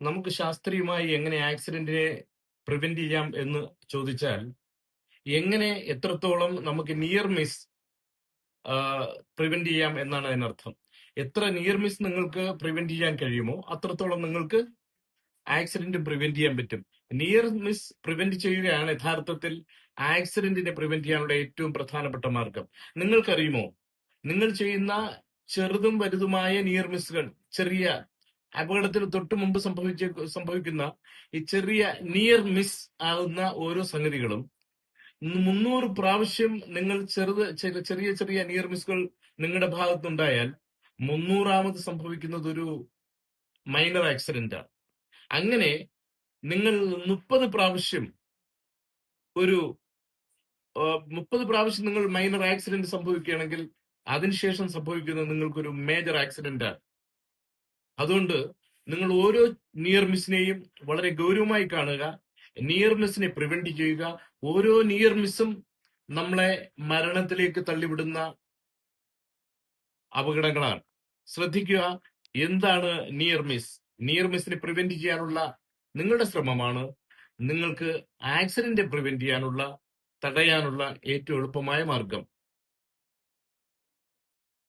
നമുക്ക് ശാസ്ത്രീയമായി എങ്ങനെ ആക്സിഡന്റിനെ പ്രിവെന്റ് ചെയ്യാം എന്ന് ചോദിച്ചാൽ, എങ്ങനെ എത്രത്തോളം നമുക്ക് നിയർ മിസ് പ്രിവെന്റ് ചെയ്യാം എന്നാണ് അതിനർത്ഥം. എത്ര നിയർ മിസ് നിങ്ങൾക്ക് പ്രിവെന്റ് ചെയ്യാൻ കഴിയുമോ അത്രത്തോളം നിങ്ങൾക്ക് ആക്സിഡന്റ് പ്രിവെന്റ് ചെയ്യാൻ പറ്റും. നിയർ മിസ് പ്രിവെന്റ് ചെയ്യുകയാണ് യഥാർത്ഥത്തിൽ ആക്സിഡന്റിനെ പ്രിവെന്റ് ചെയ്യാനുള്ള ഏറ്റവും പ്രധാനപ്പെട്ട മാർഗം. നിങ്ങൾക്കറിയുമോ, നിങ്ങൾ ചെയ്യുന്ന ചെറുതും വലുതുമായ നിയർ മിസ്സുകൾ, ചെറിയ അപകടത്തിന് തൊട്ട് മുമ്പ് സംഭവിക്കുന്ന ഈ ചെറിയ നിയർ മിസ് ആകുന്ന ഓരോ സംഗതികളും 300 പ്രാവശ്യം നിങ്ങൾ ചെറിയ ചെറിയ നിയർ മിസ്സുകൾ നിങ്ങളുടെ ഭാഗത്തുണ്ടായാൽ 300ാമത് സംഭവിക്കുന്നത് ഒരു മൈനർ ആക്സിഡന്റ് ആണ്. അങ്ങനെ നിങ്ങൾ 30 പ്രാവശ്യം ഒരു 30 പ്രാവശ്യം നിങ്ങൾ മൈനർ ആക്സിഡന്റ് സംഭവിക്കുകയാണെങ്കിൽ അതിനുശേഷം സംഭവിക്കുന്നത് നിങ്ങൾക്കൊരു മേജർ ആക്സിഡന്റ് ആണ്. അതുകൊണ്ട് നിങ്ങൾ ഓരോ നിയർ മിസ്സിനെയും വളരെ ഗൗരവമായി കാണുക, നിയർ മിസ്സിനെ പ്രിവെന്റ് ചെയ്യുക. ഓരോ നിയർ മിസ്സും നമ്മളെ മരണത്തിലേക്ക് തള്ളിവിടുന്ന അപകടങ്ങളാണ്. ശ്രദ്ധിക്കുക, എന്താണ് നിയർ മിസ്? നിയർ മിസ്സിനെ പ്രിവെന്റ് ചെയ്യാനുള്ള നിങ്ങളുടെ ശ്രമമാണ് നിങ്ങൾക്ക് ആക്സിഡന്റ് പ്രിവെന്റ് ചെയ്യാനുള്ള, തടയാനുള്ള ഏറ്റവും എളുപ്പമായ മാർഗം.